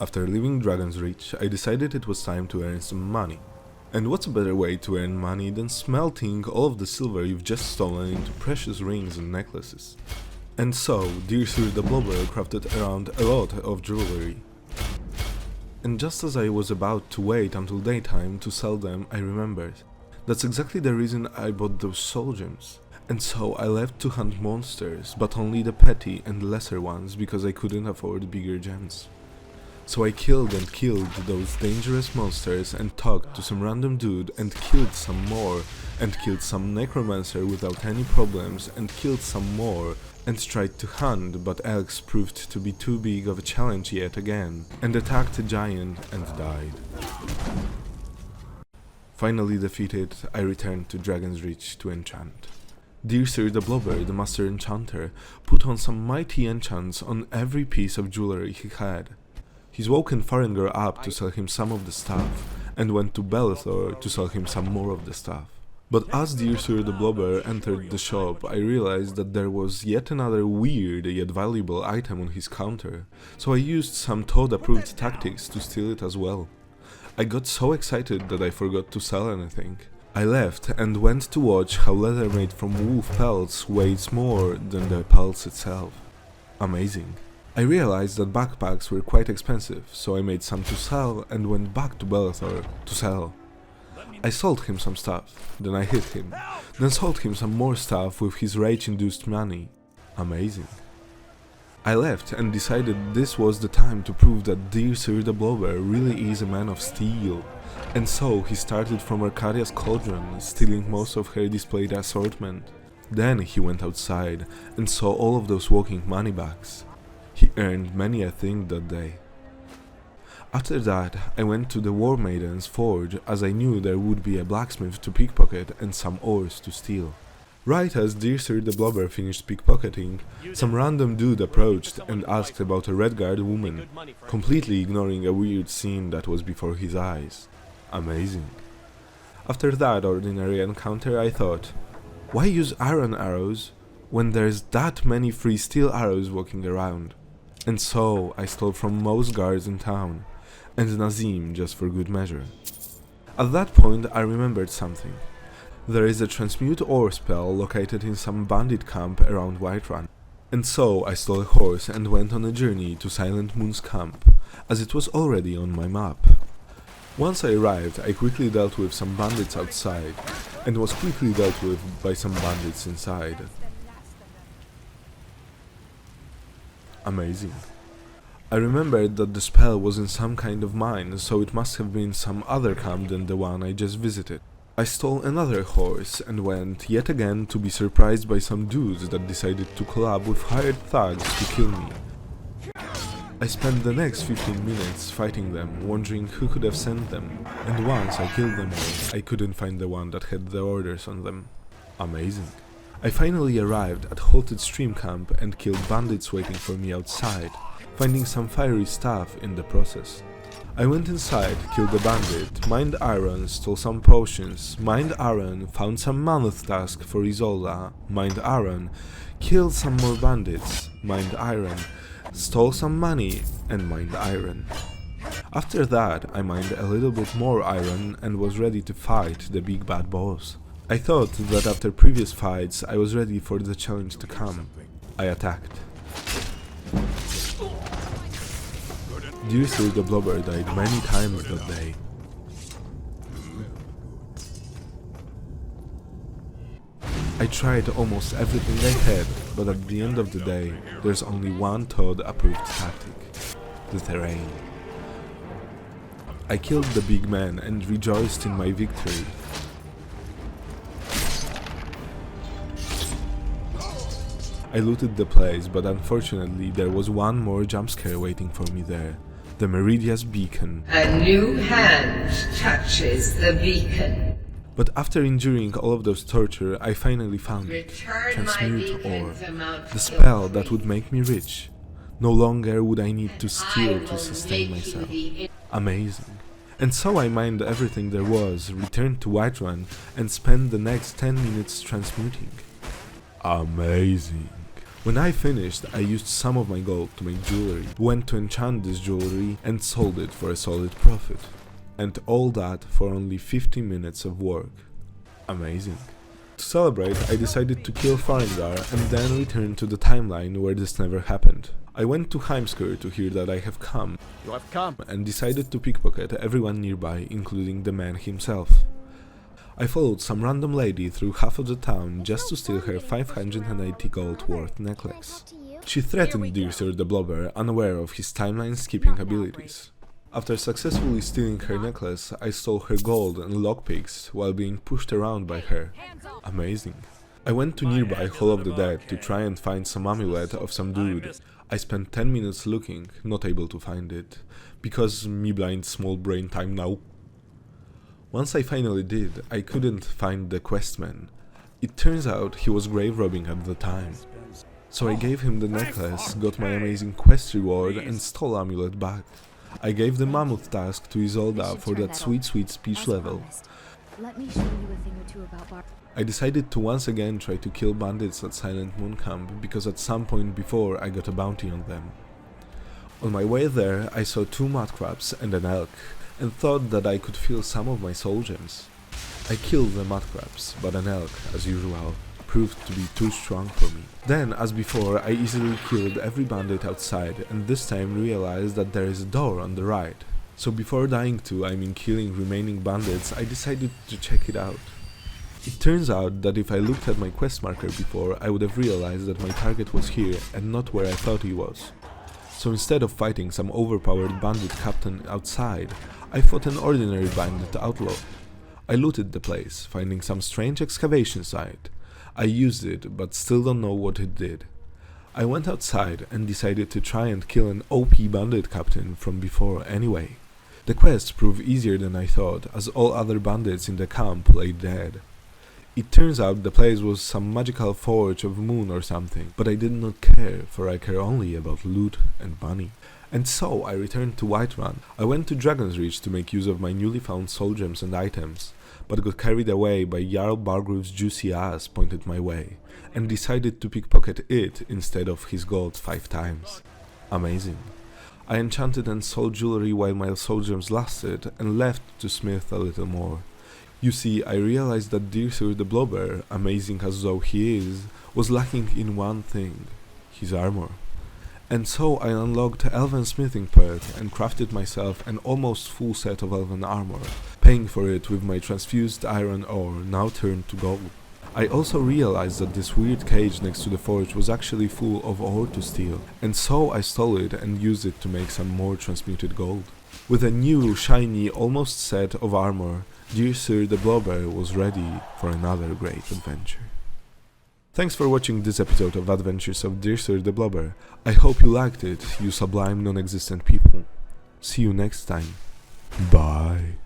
After leaving Dragon's Reach, I decided it was time to earn some money. And what's a better way to earn money than smelting all of the silver you've just stolen into precious rings and necklaces? And so, Dear Sir The Blobbers crafted around a lot of jewelry. And just as I was about to wait until daytime to sell them, I remembered. That's exactly the reason I bought those soul gems. And so I left to hunt monsters, but only the petty and lesser ones because I couldn't afford bigger gems. So I killed and killed those dangerous monsters and talked to some random dude and killed some more and killed some necromancer without any problems and killed some more and tried to hunt, but elks proved to be too big of a challenge yet again and attacked a giant and died. Finally defeated, I returned to Dragon's Reach to enchant. Dear Sir The Blobber, the master enchanter, put on some mighty enchants on every piece of jewelry he had. He's woken Farengar up to sell him some of the stuff, and went to Belethor to sell him some more of the stuff. But as Dear Sir The Blobber entered the shop, I realized that there was yet another weird yet valuable item on his counter, so I used some Toad-approved tactics to steal it as well. I got so excited that I forgot to sell anything. I left and went to watch how leather made from wolf pelts weighs more than the pelts itself. Amazing. I realized that backpacks were quite expensive, so I made some to sell and went back to Belethor to sell. I sold him some stuff, then I hit him, then sold him some more stuff with his rage-induced money. Amazing. I left and decided this was the time to prove that Dear Sir The Blobbers really is a man of steel. And so he started from Arcadia's cauldron, stealing most of her displayed assortment. Then he went outside and saw all of those walking money bags. He earned many a thing that day. After that, I went to the War Maiden's forge as I knew there would be a blacksmith to pickpocket and some ores to steal. Right as Dear Sir The Blobbers finished pickpocketing, some random dude approached and asked about a Redguard woman, completely ignoring a weird scene that was before his eyes. Amazing. After that ordinary encounter I thought, why use iron arrows when there's that many free steel arrows walking around? And so I stole from most guards in town, and Nazim just for good measure. At that point I remembered something. There is a transmute ore spell located in some bandit camp around Whiterun. And so I stole a horse and went on a journey to Silent Moon's camp, as it was already on my map. Once I arrived, I quickly dealt with some bandits outside, and was quickly dealt with by some bandits inside. Amazing. I remembered that the spell was in some kind of mine, so it must have been some other camp than the one I just visited. I stole another horse and went yet again to be surprised by some dudes that decided to collab with hired thugs to kill me. I spent the next 15 minutes fighting them, wondering who could have sent them, and once I killed them all, I couldn't find the one that had the orders on them. Amazing. I finally arrived at Halted Stream Camp and killed bandits waiting for me outside, finding some fiery stuff in the process. I went inside, killed a bandit, mined iron, stole some potions, mined iron, found some mammoth tusk for Isolda, mined iron, killed some more bandits, mined iron, stole some money, and mined iron. After that, I mined a little bit more iron and was ready to fight the big bad boss. I thought that after previous fights I was ready for the challenge to come. I attacked. Dear Sir The Blobbers died many times that day. I tried almost everything I had, but at the end of the day, there's only one Toad-approved tactic: the terrain. I killed the big man and rejoiced in my victory. I looted the place, but unfortunately there was one more jumpscare waiting for me there. The Meridia's beacon. A new hand touches the beacon. But after enduring all of those torture, I finally found it. Return my Transmute Ore. beacons amount The spell that would make me rich. No longer would I need to steal to sustain myself. Amazing. And so I mined everything there was, returned to Whiterun, and spent the next 10 minutes transmuting. Amazing. When I finished, I used some of my gold to make jewelry, went to enchant this jewelry and sold it for a solid profit. And all that for only 15 minutes of work. Amazing. To celebrate, I decided to kill Farengar and then return to the timeline where this never happened. I went to Heimskir to hear that I have come. You have come. And decided to pickpocket everyone nearby, including the man himself. I followed some random lady through half of the town just to steal her 580 gold worth necklace. She threatened Dear Sir The Blobbers, unaware of his timeline skipping abilities. After successfully stealing her necklace, I stole her gold and lockpicks while being pushed around by her. Amazing. I went to nearby Hall of the Dead to try and find some amulet of some dude. I spent 10 minutes looking, not able to find it, because me blind small brain time now. Once I finally did, I couldn't find the questman. It turns out he was grave robbing at the time. So I gave him the necklace, got my amazing quest reward and stole amulet back. I gave the mammoth task to Isolda for that sweet speech level. Let me show you a thing or two about I decided to once again try to kill bandits at Silent Moon Camp because at some point before I got a bounty on them. On my way there I saw 2 mudcrabs and an elk, and thought that I could feel some of my soul gems. I killed the mudcrabs, but an elk, as usual, proved to be too strong for me. Then, as before, I easily killed every bandit outside, and this time realized that there is a door on the right. So before dying to, killing remaining bandits, I decided to check it out. It turns out that if I looked at my quest marker before, I would have realized that my target was here and not where I thought he was. So instead of fighting some overpowered bandit captain outside, I fought an ordinary bandit outlaw. I looted the place, finding some strange excavation site. I used it, but still don't know what it did. I went outside and decided to try and kill an OP bandit captain from before anyway. The quest proved easier than I thought, as all other bandits in the camp lay dead. It turns out the place was some magical forge of moon or something, but I did not care, for I care only about loot and money. And so I returned to Whiterun. I went to Dragon's Reach to make use of my newly found soul gems and items, but got carried away by Jarl Bargrove's juicy ass pointed my way, and decided to pickpocket it instead of his gold 5 times. Amazing. I enchanted and sold jewelry while my soul gems lasted, and left to smith a little more. You see, I realized that Dear Sir The Blobbers, amazing as though he is, was lacking in one thing: his armor. And so I unlocked Elven Smithing perk and crafted myself an almost full set of Elven armor, paying for it with my transfused iron ore, now turned to gold. I also realized that this weird cage next to the forge was actually full of ore to steal, and so I stole it and used it to make some more transmuted gold. With a new, shiny, almost set of armor, Dear Sir The Blobbers was ready for another great adventure. Thanks for watching this episode of Adventures of Dear Sir The Blobbers. I hope you liked it, you sublime non-existent people. See you next time. Bye.